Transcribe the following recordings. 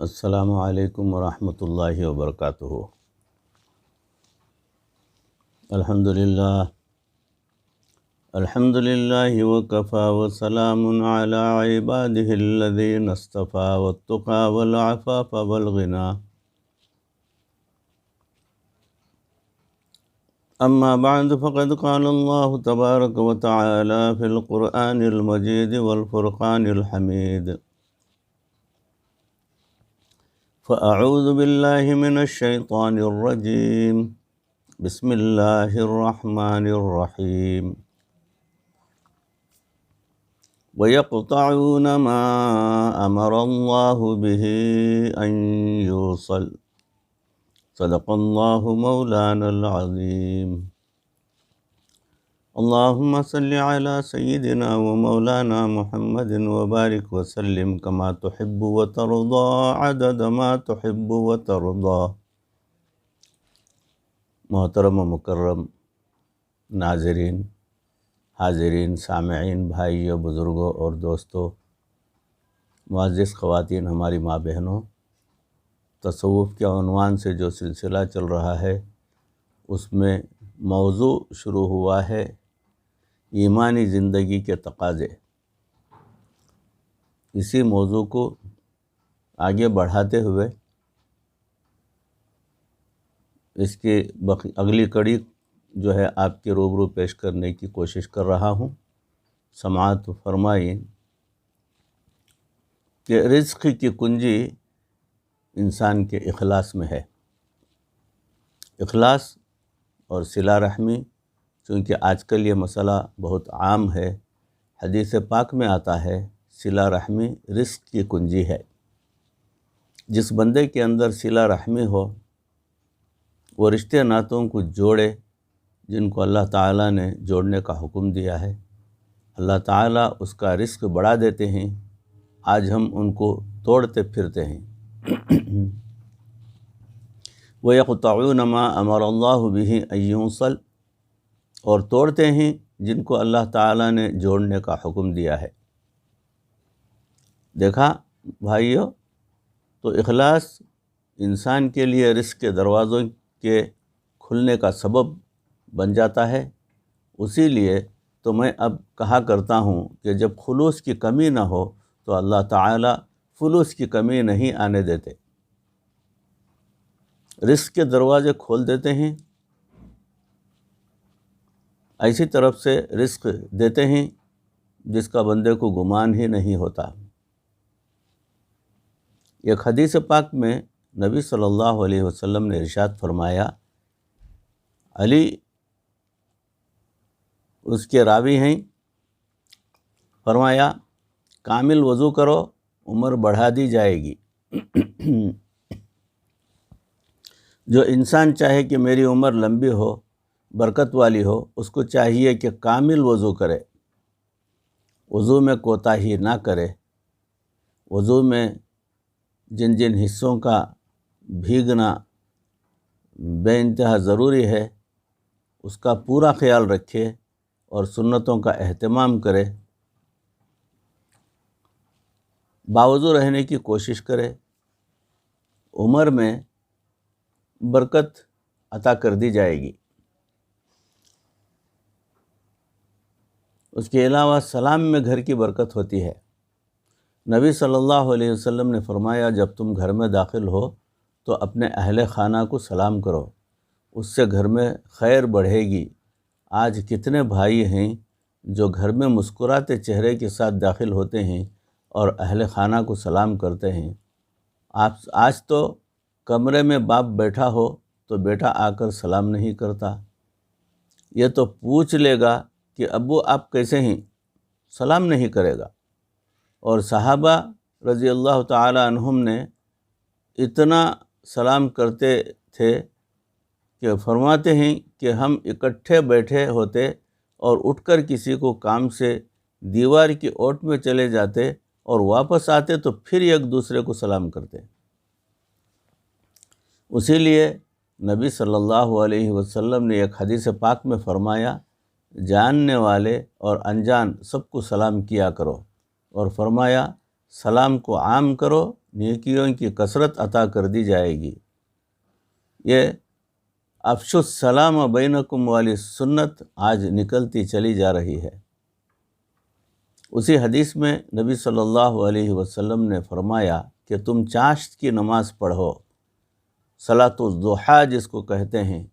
السلام علیکم ورحمۃ اللہ وبرکاتہ۔ الحمد للہ وکفیٰ وسلام علی عبادہ الذین اصطفیٰ والتقى والعفاف والغنى۔ اما بعد فقد قال اللہ تبارک وتعالی فی القرآن المجید والفرقان الحمید۔ فأعوذ باللہ من الشیطان الرجیم، بسم اللہ الرحمن الرحیم۔ وَيَقْطَعُونَ مَا أَمَرَ اللَّهُ بِهِ أَن يُوصَلَ، صدق اللہ مولانا العظیم۔ اللہم صل علی سیدنا و مولانا محمد وبارک وسلم کما تحب وترضى عدد ما تحب وترضى۔ محترم و مکرم ناظرین، حاضرین، سامعین، بھائیوں، بزرگوں اور دوستوں، معزز خواتین، ہماری ماں بہنوں، تصوف کے عنوان سے جو سلسلہ چل رہا ہے اس میں موضوع شروع ہوا ہے ایمانی زندگی کے تقاضے۔ اسی موضوع کو آگے بڑھاتے ہوئے اس کی اگلی کڑی جو ہے آپ کے روبرو پیش کرنے کی کوشش کر رہا ہوں۔ سماعت فرمائیں کہ رزق کی کنجی انسان کے اخلاص میں ہے۔ اخلاص اور صلہ رحمی، چونکہ آج کل یہ مسئلہ بہت عام ہے، حدیث پاک میں آتا ہے صلہ رحمی رزق کی کنجی ہے۔ جس بندے کے اندر صلہ رحمی ہو، وہ رشتے ناتوں کو جوڑے جن کو اللہ تعالیٰ نے جوڑنے کا حکم دیا ہے، اللہ تعالیٰ اس کا رزق بڑھا دیتے ہیں۔ آج ہم ان کو توڑتے پھرتے ہیں۔ وَيَقْطَعُونَ مَا أَمَرَ اللَّهُ بِهِ أَن يُوصَلَ، اور توڑتے ہیں جن کو اللہ تعالیٰ نے جوڑنے کا حکم دیا ہے۔ دیکھا بھائیو، تو اخلاص انسان کے لیے رزق کے دروازوں کے کھلنے کا سبب بن جاتا ہے۔ اسی لیے تو میں اب کہا کرتا ہوں کہ جب خلوص کی کمی نہ ہو تو اللہ تعالیٰ فلوس کی کمی نہیں آنے دیتے، رزق کے دروازے کھول دیتے ہیں، ایسی طرف سے رزق دیتے ہیں جس کا بندے کو گمان ہی نہیں ہوتا۔ ایک حدیث پاک میں نبی صلی اللہ علیہ وسلم نے ارشاد فرمایا، علی اس کے راوی ہیں، فرمایا کامل وضو کرو، عمر بڑھا دی جائے گی۔ جو انسان چاہے کہ میری عمر لمبی ہو، برکت والی ہو، اس کو چاہیے کہ کامل وضو کرے، وضو میں کوتاہی نہ کرے۔ وضو میں جن جن حصوں کا بھیگنا بے انتہا ضروری ہے اس کا پورا خیال رکھے اور سنتوں کا اہتمام کرے، باوضو رہنے کی کوشش کرے، عمر میں برکت عطا کر دی جائے گی۔ اس کے علاوہ سلام میں گھر کی برکت ہوتی ہے۔ نبی صلی اللہ علیہ وسلم نے فرمایا، جب تم گھر میں داخل ہو تو اپنے اہل خانہ کو سلام کرو، اس سے گھر میں خیر بڑھے گی۔ آج کتنے بھائی ہیں جو گھر میں مسکراتے چہرے کے ساتھ داخل ہوتے ہیں اور اہل خانہ کو سلام کرتے ہیں۔ آج تو کمرے میں باپ بیٹھا ہو تو بیٹا آ کر سلام نہیں کرتا، یہ تو پوچھ لے گا کہ ابو آپ کیسے ہیں، سلام نہیں کرے گا۔ اور صحابہ رضی اللہ تعالی عنہم نے اتنا سلام کرتے تھے کہ فرماتے ہیں کہ ہم اکٹھے بیٹھے ہوتے اور اٹھ کر کسی کو کام سے دیوار کی اوٹ میں چلے جاتے اور واپس آتے تو پھر ایک دوسرے کو سلام کرتے۔ اسی لیے نبی صلی اللہ علیہ وسلم نے ایک حدیث پاک میں فرمایا، جاننے والے اور انجان سب کو سلام کیا کرو، اور فرمایا سلام کو عام کرو، نیکیوں کی کثرت عطا کر دی جائے گی۔ یہ افشوا السلام بینکم والی سنت آج نکلتی چلی جا رہی ہے۔ اسی حدیث میں نبی صلی اللہ علیہ وسلم نے فرمایا کہ تم چاشت کی نماز پڑھو، صلاۃ الضحیٰ جس کو کہتے ہیں،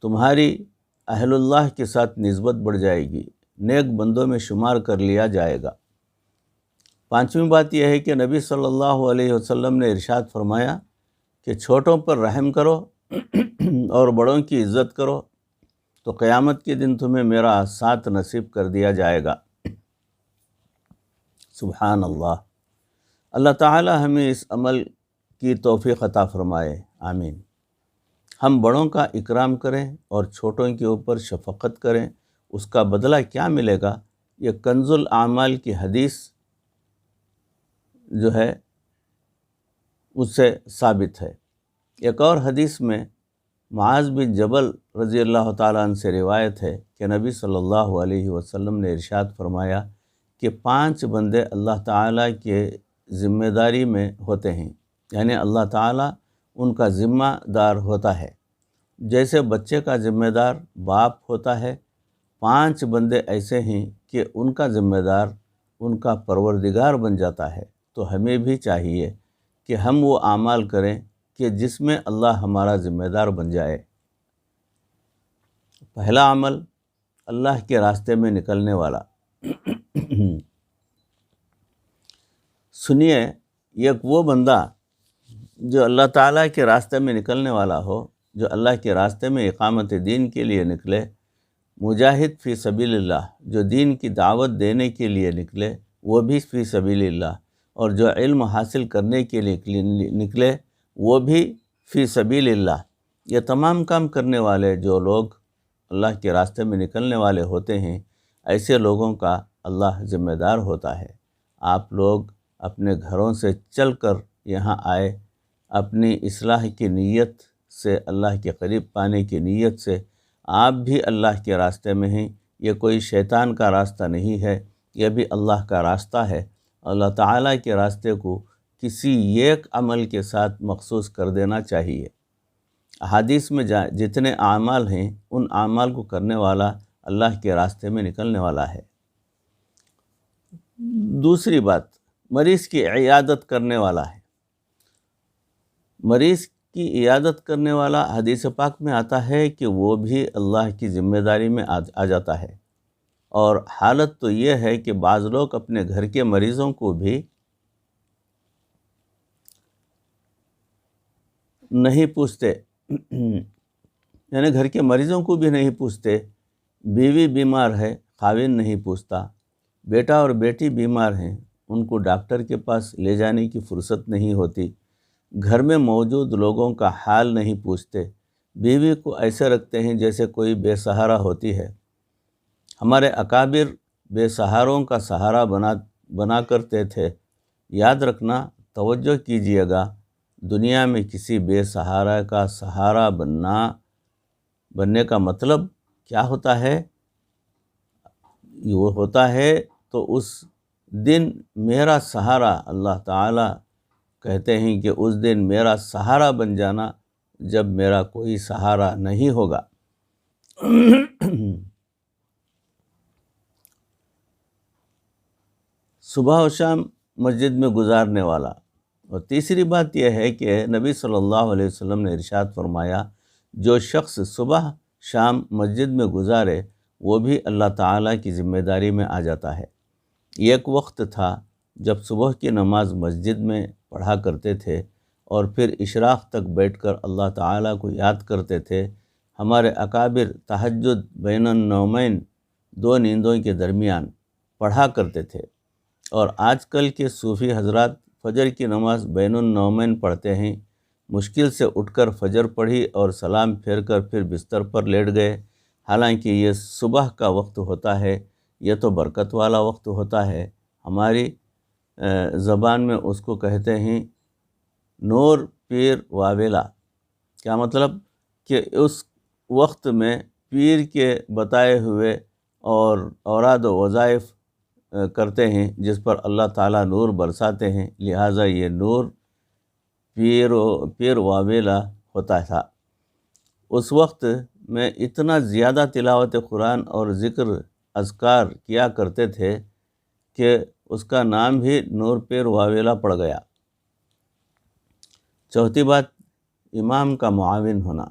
تمہاری اہل اللہ کے ساتھ نسبت بڑھ جائے گی، نیک بندوں میں شمار کر لیا جائے گا۔ پانچویں بات یہ ہے کہ نبی صلی اللہ علیہ وسلم نے ارشاد فرمایا کہ چھوٹوں پر رحم کرو اور بڑوں کی عزت کرو تو قیامت کے دن تمہیں میرا ساتھ نصیب کر دیا جائے گا۔ سبحان اللہ۔ اللہ تعالی ہمیں اس عمل کی توفیق عطا فرمائے، آمین۔ ہم بڑوں کا اکرام کریں اور چھوٹوں کے اوپر شفقت کریں، اس کا بدلہ کیا ملے گا؟ یہ کنز الاعمال کی حدیث جو ہے اس سے ثابت ہے۔ ایک اور حدیث میں معاذ بن جبل رضی اللہ تعالیٰ عنہ سے روایت ہے کہ نبی صلی اللہ علیہ وسلم نے ارشاد فرمایا کہ 5 بندے اللہ تعالیٰ کے ذمہ داری میں ہوتے ہیں، یعنی اللہ تعالیٰ ان کا ذمہ دار ہوتا ہے، جیسے بچے کا ذمہ دار باپ ہوتا ہے۔ 5 بندے ایسے ہیں کہ ان کا ذمہ دار ان کا پروردگار بن جاتا ہے۔ تو ہمیں بھی چاہیے کہ ہم وہ اعمال کریں کہ جس میں اللہ ہمارا ذمہ دار بن جائے۔ پہلا عمل اللہ کے راستے میں نکلنے والا۔ سنیے، ایک وہ بندہ جو اللہ تعالیٰ کے راستے میں نکلنے والا ہو، جو اللہ کے راستے میں اقامت دین کے لیے نکلے، مجاہد فی سبیل اللہ، جو دین کی دعوت دینے کے لیے نکلے وہ بھی فی سبیل اللہ، اور جو علم حاصل کرنے کے لیے نکلے وہ بھی فی سبیل اللہ۔ یہ تمام کام کرنے والے جو لوگ اللہ کے راستے میں نکلنے والے ہوتے ہیں، ایسے لوگوں کا اللہ ذمہ دار ہوتا ہے۔ آپ لوگ اپنے گھروں سے چل کر یہاں آئے، اپنی اصلاح کی نیت سے، اللہ کے قریب پانے کی نیت سے آپ بھی اللہ کے راستے میں ہیں۔ یہ کوئی شیطان کا راستہ نہیں ہے، یہ بھی اللہ کا راستہ ہے۔ اللہ تعالیٰ کے راستے کو کسی ایک عمل کے ساتھ مخصوص کر دینا چاہیے۔ احادیث میں جتنے اعمال ہیں ان اعمال کو کرنے والا اللہ کے راستے میں نکلنے والا ہے۔ دوسری بات، مریض کی عیادت کرنے والا ہے۔ مریض کی عیادت کرنے والا حدیث پاک میں آتا ہے کہ وہ بھی اللہ کی ذمہ داری میں آ جاتا ہے، اور حالت تو یہ ہے کہ بعض لوگ اپنے گھر کے مریضوں کو بھی نہیں پوچھتے، یعنی گھر کے مریضوں کو بھی نہیں پوچھتے۔ بیوی بیمار ہے، خاوند نہیں پوچھتا، بیٹا اور بیٹی بیمار ہیں، ان کو ڈاکٹر کے پاس لے جانے کی فرصت نہیں ہوتی، گھر میں موجود لوگوں کا حال نہیں پوچھتے، بیوی کو ایسے رکھتے ہیں جیسے کوئی بے سہارا ہوتی ہے۔ ہمارے اکابر بے سہاروں کا سہارا بنا کرتے تھے۔ یاد رکھنا، توجہ کیجیے گا، دنیا میں کسی بے سہارا کا سہارا بننے کا مطلب کیا ہوتا ہے؟ وہ ہوتا ہے تو اس دن میرا سہارا، اللہ تعالیٰ کہتے ہیں کہ اس دن میرا سہارا بن جانا جب میرا کوئی سہارا نہیں ہوگا۔ صبح و شام مسجد میں گزارنے والا۔ اور تیسری بات یہ ہے کہ نبی صلی اللہ علیہ وسلم نے ارشاد فرمایا، جو شخص صبح شام مسجد میں گزارے وہ بھی اللہ تعالیٰ کی ذمہ داری میں آ جاتا ہے۔ ایک وقت تھا جب صبح کی نماز مسجد میں پڑھا کرتے تھے اور پھر اشراق تک بیٹھ کر اللہ تعالیٰ کو یاد کرتے تھے۔ ہمارے اکابر تہجد بین النومین، 2 نیندوں کے درمیان پڑھا کرتے تھے، اور آج کل کے صوفی حضرات فجر کی نماز بین النومین پڑھتے ہیں۔ مشکل سے اٹھ کر فجر پڑھی اور سلام پھیر کر پھر بستر پر لیٹ گئے، حالانکہ یہ صبح کا وقت ہوتا ہے، یہ تو برکت والا وقت ہوتا ہے۔ ہماری زبان میں اس کو کہتے ہیں نور پیر واویلا۔ کیا مطلب؟ کہ اس وقت میں پیر کے بتائے ہوئے اور اوراد و وظائف کرتے ہیں جس پر اللہ تعالیٰ نور برساتے ہیں، لہٰذا یہ نور پیر واویلا ہوتا تھا۔ اس وقت میں اتنا زیادہ تلاوت قرآن اور ذکر اذکار کیا کرتے تھے کہ اس کا نام بھی نور پیر واویلا پڑ گیا۔ چوتھی بات، امام کا معاون ہونا۔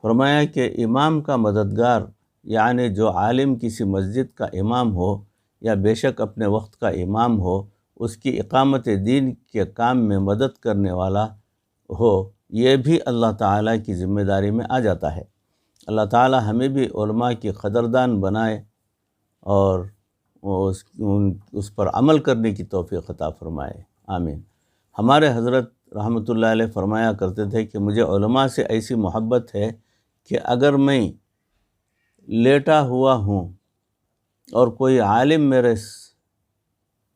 فرمایا کہ امام کا مددگار یعنی جو عالم کسی مسجد کا امام ہو یا بے شک اپنے وقت کا امام ہو، اس کی اقامت دین کے کام میں مدد کرنے والا ہو، یہ بھی اللہ تعالیٰ کی ذمہ داری میں آ جاتا ہے۔ اللہ تعالیٰ ہمیں بھی علماء کی قدردان بنائے اور اس پر عمل کرنے کی توفیق عطا فرمائے، آمین۔ ہمارے حضرت رحمۃ اللہ علیہ فرمایا کرتے تھے کہ مجھے علماء سے ایسی محبت ہے کہ اگر میں لیٹا ہوا ہوں اور کوئی عالم میرے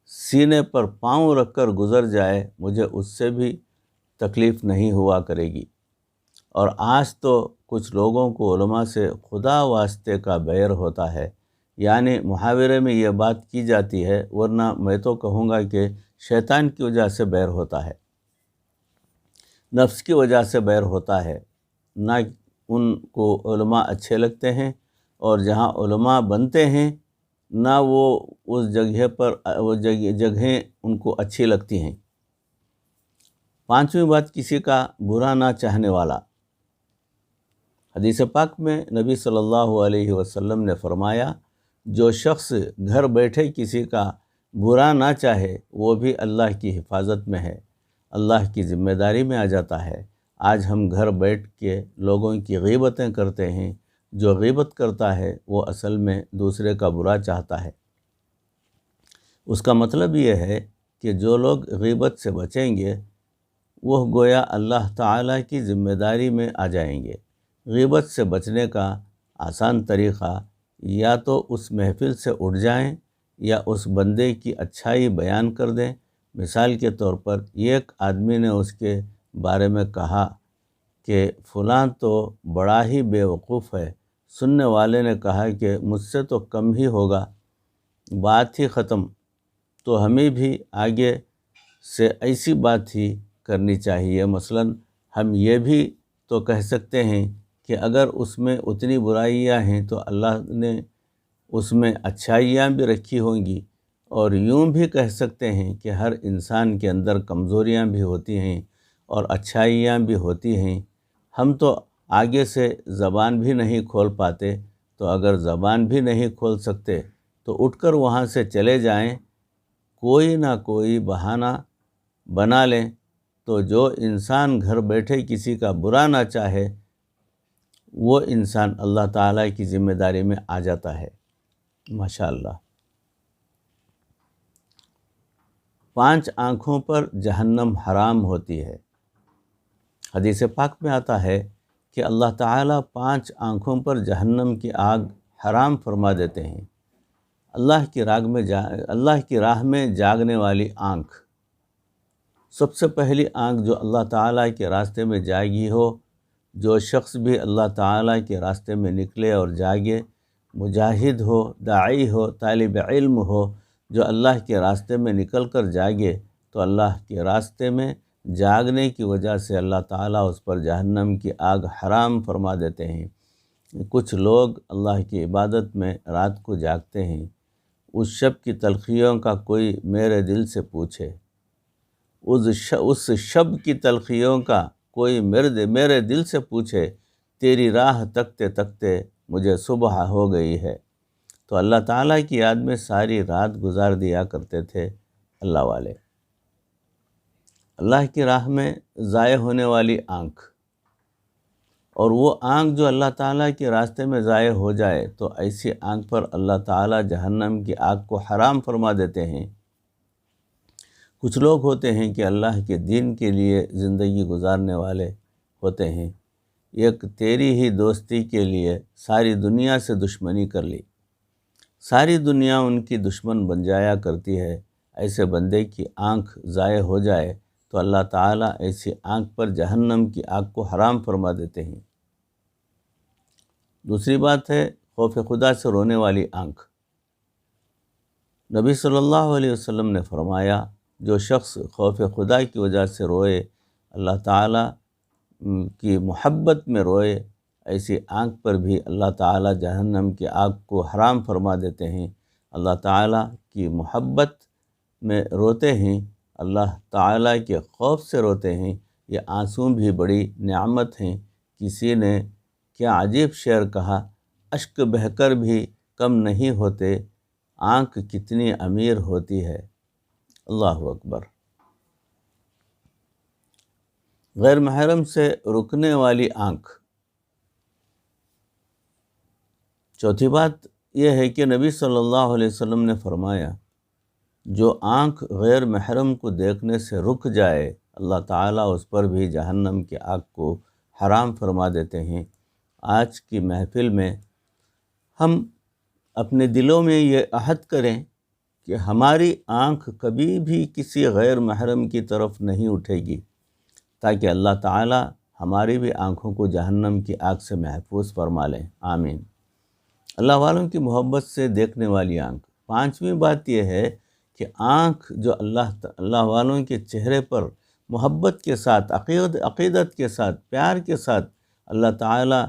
سینے پر پاؤں رکھ کر گزر جائے، مجھے اس سے بھی تکلیف نہیں ہوا کرے گی۔ اور آج تو کچھ لوگوں کو علماء سے خدا واسطے کا بیر ہوتا ہے، یعنی محاورے میں یہ بات کی جاتی ہے، ورنہ میں تو کہوں گا کہ شیطان کی وجہ سے بیر ہوتا ہے، نفس کی وجہ سے بیر ہوتا ہے، نہ ان کو علماء اچھے لگتے ہیں، اور جہاں علماء بنتے ہیں نہ وہ اس جگہ پر وہ جگہیں ان کو اچھی لگتی ہیں۔ پانچویں بات، کسی کا برا نہ چاہنے والا۔ حدیث پاک میں نبی صلی اللہ علیہ وسلم نے فرمایا، جو شخص گھر بیٹھے کسی کا برا نہ چاہے وہ بھی اللہ کی حفاظت میں ہے، اللہ کی ذمہ داری میں آ جاتا ہے۔ آج ہم گھر بیٹھ کے لوگوں کی غیبتیں کرتے ہیں، جو غیبت کرتا ہے وہ اصل میں دوسرے کا برا چاہتا ہے۔ اس کا مطلب یہ ہے کہ جو لوگ غیبت سے بچیں گے وہ گویا اللہ تعالیٰ کی ذمہ داری میں آ جائیں گے۔ غیبت سے بچنے کا آسان طریقہ یا تو اس محفل سے اٹھ جائیں یا اس بندے کی اچھائی بیان کر دیں۔ مثال کے طور پر ایک آدمی نے اس کے بارے میں کہا کہ فلاں تو بڑا ہی بے وقوف ہے، سننے والے نے کہا کہ مجھ سے تو کم ہی ہوگا، بات ہی ختم۔ تو ہمیں بھی آگے سے ایسی بات ہی کرنی چاہیے۔ مثلا ہم یہ بھی تو کہہ سکتے ہیں کہ اگر اس میں اتنی برائیاں ہیں تو اللہ نے اس میں اچھائیاں بھی رکھی ہوں گی، اور یوں بھی کہہ سکتے ہیں کہ ہر انسان کے اندر کمزوریاں بھی ہوتی ہیں اور اچھائیاں بھی ہوتی ہیں۔ ہم تو آگے سے زبان بھی نہیں کھول پاتے، تو اگر زبان بھی نہیں کھول سکتے تو اٹھ کر وہاں سے چلے جائیں، کوئی نہ کوئی بہانہ بنا لیں۔ تو جو انسان گھر بیٹھے کسی کا برا نہ چاہے وہ انسان اللہ تعالیٰ کی ذمہ داری میں آ جاتا ہے، ماشاءاللہ۔ 5 آنکھوں پر جہنم حرام ہوتی ہے۔ حدیث پاک میں آتا ہے کہ اللہ تعالیٰ 5 آنکھوں پر جہنم کی آگ حرام فرما دیتے ہیں۔ اللہ کی راہ میں جاگنے والی آنکھ، سب سے پہلی آنکھ جو اللہ تعالیٰ کے راستے میں جاگی ہو، جو شخص بھی اللہ تعالیٰ کے راستے میں نکلے اور جاگے، مجاہد ہو، داعی ہو، طالب علم ہو، جو اللہ کے راستے میں نکل کر جاگے تو اللہ کے راستے میں جاگنے کی وجہ سے اللہ تعالیٰ اس پر جہنم کی آگ حرام فرما دیتے ہیں۔ کچھ لوگ اللہ کی عبادت میں رات کو جاگتے ہیں، اس شب کی تلخیوں کا کوئی میرے دل سے پوچھے، اس شب کی تلخیوں کا کوئی میرے دل سے پوچھے، تیری راہ تکتے تکتے مجھے صبح ہو گئی ہے۔ تو اللہ تعالیٰ کی یاد میں ساری رات گزار دیا کرتے تھے اللہ والے۔ اللہ کی راہ میں ضائع ہونے والی آنکھ، اور وہ آنکھ جو اللہ تعالیٰ کے راستے میں ضائع ہو جائے تو ایسی آنکھ پر اللہ تعالیٰ جہنم کی آگ کو حرام فرما دیتے ہیں۔ کچھ لوگ ہوتے ہیں کہ اللہ کے دین کے لیے زندگی گزارنے والے ہوتے ہیں، ایک تیری ہی دوستی کے لیے ساری دنیا سے دشمنی کر لی، ساری دنیا ان کی دشمن بن جایا کرتی ہے۔ ایسے بندے کی آنکھ ضائع ہو جائے تو اللہ تعالیٰ ایسی آنکھ پر جہنم کی آگ کو حرام فرما دیتے ہیں۔ دوسری بات ہے خوف خدا سے رونے والی آنکھ۔ نبی صلی اللہ علیہ وسلم نے فرمایا جو شخص خوف خدا کی وجہ سے روئے، اللہ تعالیٰ کی محبت میں روئے، ایسی آنکھ پر بھی اللہ تعالیٰ جہنم کی آگ کو حرام فرما دیتے ہیں۔ اللہ تعالیٰ کی محبت میں روتے ہیں، اللہ تعالیٰ کے خوف سے روتے ہیں، یہ آنسو بھی بڑی نعمت ہیں۔ کسی نے کیا عجیب شعر کہا، اشک بہہ کر بھی کم نہیں ہوتے، آنکھ کتنی امیر ہوتی ہے۔ اللہ اکبر۔ غیر محرم سے رکنے والی آنکھ۔ چوتھی بات یہ ہے کہ نبی صلی اللہ علیہ وسلم نے فرمایا جو آنکھ غیر محرم کو دیکھنے سے رک جائے، اللہ تعالیٰ اس پر بھی جہنم کی آگ کو حرام فرما دیتے ہیں۔ آج کی محفل میں ہم اپنے دلوں میں یہ عہد کریں کہ ہماری آنکھ کبھی بھی کسی غیر محرم کی طرف نہیں اٹھے گی، تاکہ اللہ تعالیٰ ہماری بھی آنکھوں کو جہنم کی آگ سے محفوظ فرما لیں۔ آمین۔ اللہ والوں کی محبت سے دیکھنے والی آنکھ۔ پانچویں بات یہ ہے کہ آنکھ جو اللہ والوں کے چہرے پر محبت کے ساتھ، عقیدت کے ساتھ، پیار کے ساتھ اللہ تعالیٰ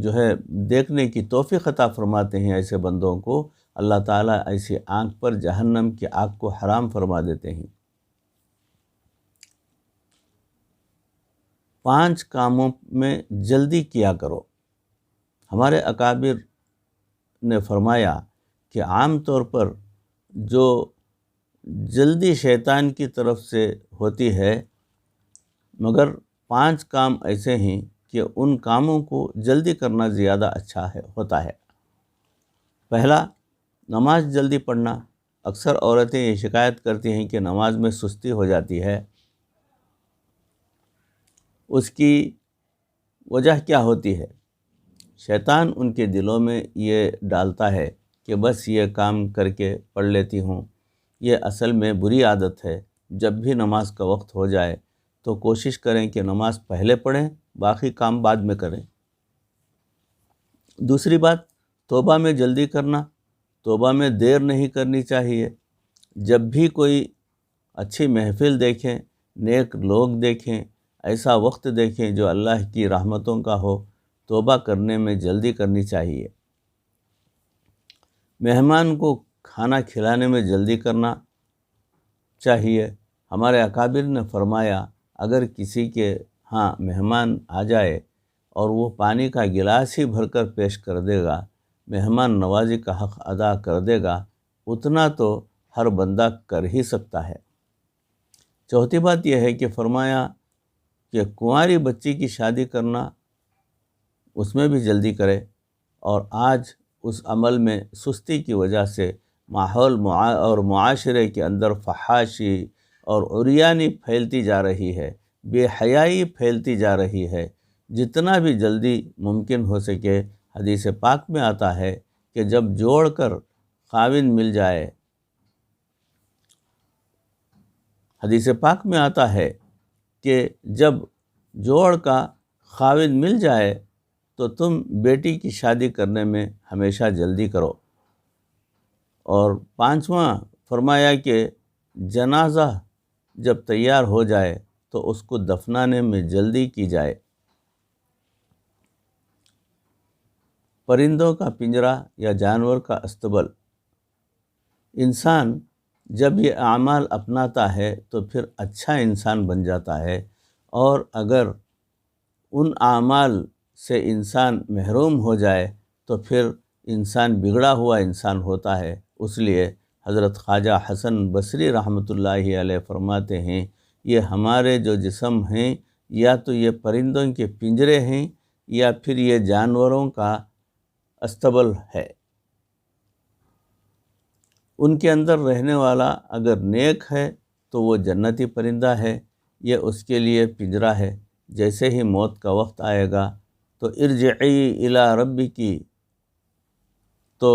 جو ہے دیکھنے کی توفیق عطا فرماتے ہیں، ایسے بندوں کو اللہ تعالیٰ ایسی آنکھ پر جہنم کی آگ کو حرام فرما دیتے ہیں۔ 5 کاموں میں جلدی کیا کرو۔ ہمارے اکابر نے فرمایا کہ عام طور پر جو جلدی شیطان کی طرف سے ہوتی ہے، مگر 5 کام ایسے ہیں کہ ان کاموں کو جلدی کرنا زیادہ اچھا ہوتا ہے۔ پہلا، نماز جلدی پڑھنا۔ اکثر عورتیں یہ شکایت کرتی ہیں کہ نماز میں سستی ہو جاتی ہے۔ اس کی وجہ کیا ہوتی ہے؟ شیطان ان کے دلوں میں یہ ڈالتا ہے کہ بس یہ کام کر کے پڑھ لیتی ہوں۔ یہ اصل میں بری عادت ہے۔ جب بھی نماز کا وقت ہو جائے تو کوشش کریں کہ نماز پہلے پڑھیں، باقی کام بعد میں کریں۔ دوسری بات، توبہ میں جلدی کرنا۔ توبہ میں دیر نہیں کرنی چاہیے۔ جب بھی کوئی اچھی محفل دیکھیں، نیک لوگ دیکھیں، ایسا وقت دیکھیں جو اللہ کی رحمتوں کا ہو، توبہ کرنے میں جلدی کرنی چاہیے۔ مہمان کو کھانا کھلانے میں جلدی کرنا چاہیے۔ ہمارے اکابر نے فرمایا اگر کسی کے ہاں مہمان آ جائے اور وہ پانی کا گلاس ہی بھر کر پیش کر دے گا، مہمان نوازی کا حق ادا کر دے گا، اتنا تو ہر بندہ کر ہی سکتا ہے۔ چوتھی بات یہ ہے کہ فرمایا کہ کنواری بچی کی شادی کرنا، اس میں بھی جلدی کرے۔ اور آج اس عمل میں سستی کی وجہ سے ماحول اور معاشرے کے اندر فحاشی اور عریانی پھیلتی جا رہی ہے، بے حیائی پھیلتی جا رہی ہے۔ جتنا بھی جلدی ممکن ہو سکے، حدیث پاک میں آتا ہے کہ جب جوڑ کر خاوند مل جائے، حدیث پاک میں آتا ہے کہ جب جوڑ کا خاوند مل جائے تو تم بیٹی کی شادی کرنے میں ہمیشہ جلدی کرو۔ اور 5واں فرمایا کہ جنازہ جب تیار ہو جائے تو اس کو دفنانے میں جلدی کی جائے۔ پرندوں کا پنجرہ یا جانور کا استبل۔ انسان جب یہ اعمال اپناتا ہے تو پھر اچھا انسان بن جاتا ہے، اور اگر ان اعمال سے انسان محروم ہو جائے تو پھر انسان بگڑا ہوا انسان ہوتا ہے۔ اس لیے حضرت خواجہ حسن بصری رحمۃ اللہ علیہ فرماتے ہیں یہ ہمارے جو جسم ہیں یا تو یہ پرندوں کے پنجرے ہیں یا پھر یہ جانوروں کا استبل ہے۔ ان کے اندر رہنے والا اگر نیک ہے تو وہ جنتی پرندہ ہے، یہ اس کے لیے پنجرہ ہے۔ جیسے ہی موت کا وقت آئے گا تو ارجعی الی ربکی، تو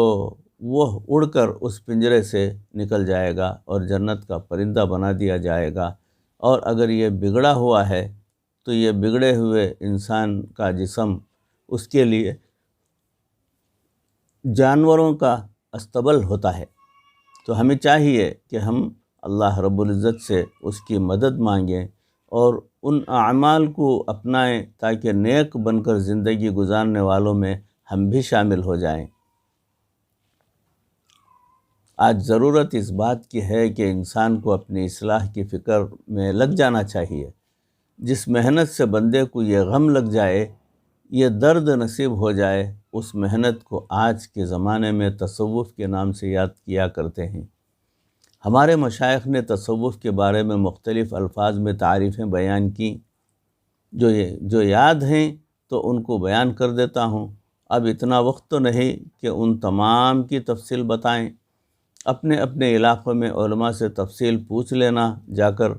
وہ اڑ کر اس پنجرے سے نکل جائے گا اور جنت کا پرندہ بنا دیا جائے گا۔ اور اگر یہ بگڑا ہوا ہے تو یہ بگڑے ہوئے انسان کا جسم اس کے لیے جانوروں کا استبل ہوتا ہے۔ تو ہمیں چاہیے کہ ہم اللہ رب العزت سے اس کی مدد مانگیں اور ان اعمال کو اپنائیں تاکہ نیک بن کر زندگی گزارنے والوں میں ہم بھی شامل ہو جائیں۔ آج ضرورت اس بات کی ہے کہ انسان کو اپنی اصلاح کی فکر میں لگ جانا چاہیے۔ جس محنت سے بندے کو یہ غم لگ جائے، یہ درد نصیب ہو جائے، اس محنت کو آج کے زمانے میں تصوف کے نام سے یاد کیا کرتے ہیں۔ ہمارے مشائخ نے تصوف کے بارے میں مختلف الفاظ میں تعریفیں بیان کی، جو یاد ہیں تو ان کو بیان کر دیتا ہوں۔ اب اتنا وقت تو نہیں کہ ان تمام کی تفصیل بتائیں۔ اپنے اپنے علاقوں میں علماء سے تفصیل پوچھ لینا، جا کر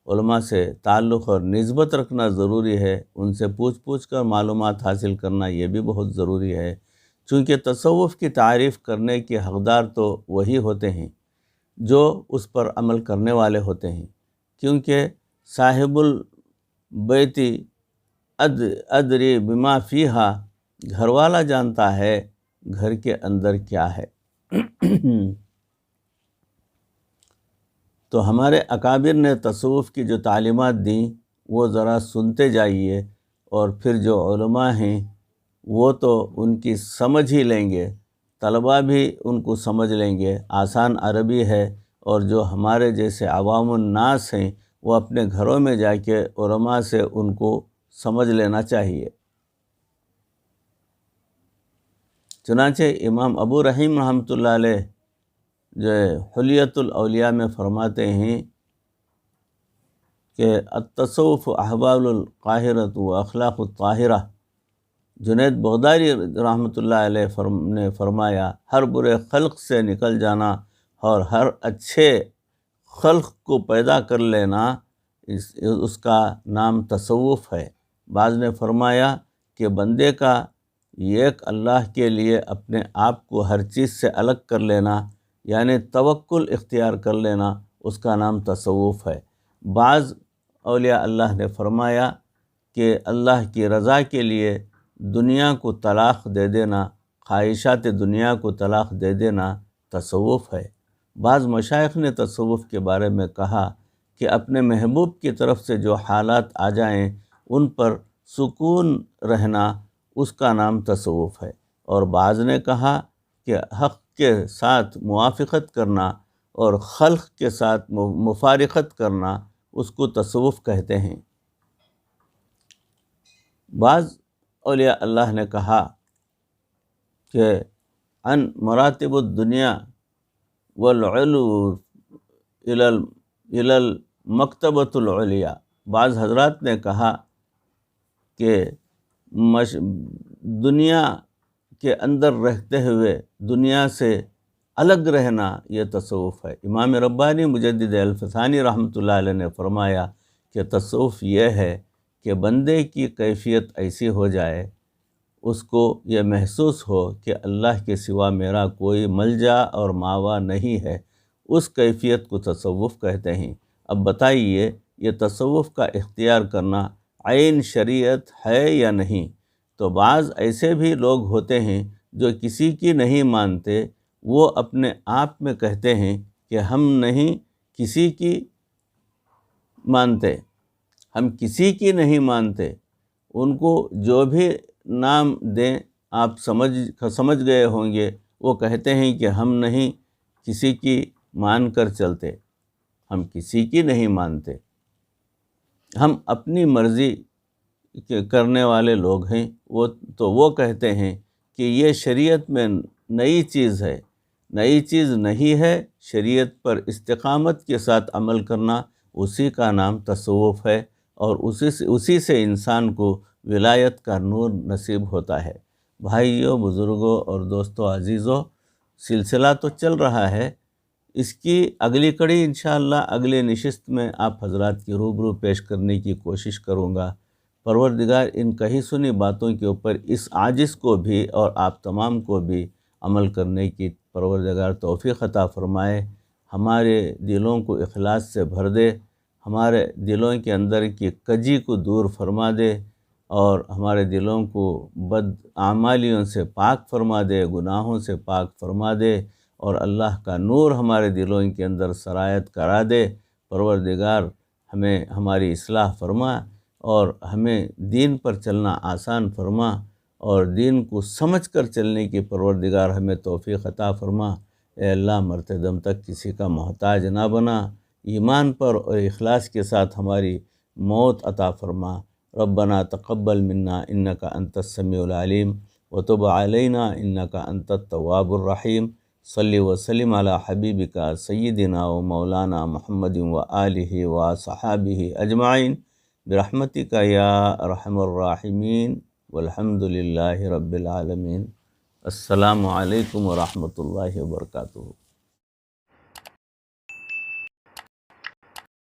علماء سے تعلق اور نسبت رکھنا ضروری ہے، ان سے پوچھ کر معلومات حاصل کرنا یہ بھی بہت ضروری ہے، چونکہ تصوف کی تعریف کرنے کے حقدار تو وہی ہوتے ہیں جو اس پر عمل کرنے والے ہوتے ہیں، کیونکہ صاحب البیتی ادری بما فیہا، گھر والا جانتا ہے گھر کے اندر کیا ہے۔ تو ہمارے اکابر نے تصوف کی جو تعلیمات دیں وہ ذرا سنتے جائیے، اور پھر جو علماء ہیں وہ تو ان کی سمجھ ہی لیں گے، طلباء بھی ان کو سمجھ لیں گے، آسان عربی ہے، اور جو ہمارے جیسے عوام الناس ہیں وہ اپنے گھروں میں جا کے علماء سے ان کو سمجھ لینا چاہیے۔ چنانچہ امام ابو رحیم رحمۃ اللہ علیہ جو حلیۃ الاولیاء میں فرماتے ہیں کہ التصوف احوال القاہرۃ و اخلاق الطاہرہ۔ جنید بغدادی رحمۃ اللہ علیہ نے فرمایا، ہر برے خلق سے نکل جانا اور ہر اچھے خلق کو پیدا کر لینا، اس کا نام تصوف ہے۔ بعض نے فرمایا کہ بندے کا ایک اللہ کے لیے اپنے آپ کو ہر چیز سے الگ کر لینا، یعنی توکل اختیار کر لینا، اس کا نام تصوف ہے۔ بعض اولیاء اللہ نے فرمایا کہ اللہ کی رضا کے لیے دنیا کو طلاق دے دینا، خواہشات دنیا کو طلاق دے دینا تصوف ہے۔ بعض مشائخ نے تصوف کے بارے میں کہا کہ اپنے محبوب کی طرف سے جو حالات آ جائیں ان پر سکون رہنا، اس کا نام تصوف ہے۔ اور بعض نے کہا کہ حق کے ساتھ موافقت کرنا اور خلق کے ساتھ مفارقت کرنا، اس کو تصوف کہتے ہیں۔ بعض اولیاء اللہ نے کہا کہ ان مراتب الدنیا والعلو الی المکتبۃ العلیاء۔ بعض حضرات نے کہا کہ دنیا کے اندر رہتے ہوئے دنیا سے الگ رہنا یہ تصوف ہے۔ امام ربانی مجدد الفسانی رحمۃ اللہ علیہ نے فرمایا کہ تصوف یہ ہے کہ بندے کی کیفیت ایسی ہو جائے، اس کو یہ محسوس ہو کہ اللہ کے سوا میرا کوئی ملجا اور ماوا نہیں ہے، اس کیفیت کو تصوف کہتے ہیں۔ اب بتائیے یہ تصوف کا اختیار کرنا عین شریعت ہے یا نہیں؟ تو بعض ایسے بھی لوگ ہوتے ہیں جو کسی کی نہیں مانتے، وہ اپنے آپ میں کہتے ہیں کہ ہم نہیں کسی کی مانتے، ہم کسی کی نہیں مانتے، ان کو جو بھی نام دیں آپ سمجھ گئے ہوں گے، وہ کہتے ہیں کہ ہم نہیں کسی کی مان کر چلتے، ہم کسی کی نہیں مانتے، ہم اپنی مرضی کرنے والے لوگ ہیں۔ وہ کہتے ہیں کہ یہ شریعت میں نئی چیز ہے، نئی چیز نہیں ہے، شریعت پر استقامت کے ساتھ عمل کرنا، اسی کا نام تصوف ہے، اور اسی سے انسان کو ولایت کا نور نصیب ہوتا ہے۔ بھائیوں، بزرگوں اور دوستوں عزیزوں، سلسلہ تو چل رہا ہے، اس کی اگلی کڑی انشاءاللہ اگلے نشست میں آپ حضرات کی روبرو پیش کرنے کی کوشش کروں گا۔ پروردگار ان کہی سنی باتوں کے اوپر اس عاجز کو بھی اور آپ تمام کو بھی عمل کرنے کی پروردگار توفیق عطا فرمائے، ہمارے دلوں کو اخلاص سے بھر دے، ہمارے دلوں کے اندر کی کجی کو دور فرما دے، اور ہمارے دلوں کو بد اعمالیوں سے پاک فرما دے، گناہوں سے پاک فرما دے، اور اللہ کا نور ہمارے دلوں کے اندر سرایت کرا دے۔ پروردگار ہمیں ہماری اصلاح فرما اور ہمیں دین پر چلنا آسان فرما، اور دین کو سمجھ کر چلنے کی پروردگار ہمیں توفیق عطا فرما۔ اے اللہ، مرتے دم تک کسی کا محتاج نہ بنا، ایمان پر اور اخلاص کے ساتھ ہماری موت عطا فرما۔ ربنا تقبل منا انک انت السمیع العلیم وتب علینا انک انت التواب الرحیم۔ صلی وسلم علی حبیبک سیدنا و مولانا محمد و آلہ و صحابہ اجمعین برحمتک یا ارحم الراحمین والحمد للہ رب العالمین۔ السلام علیکم ورحمۃ اللہ وبرکاتہ۔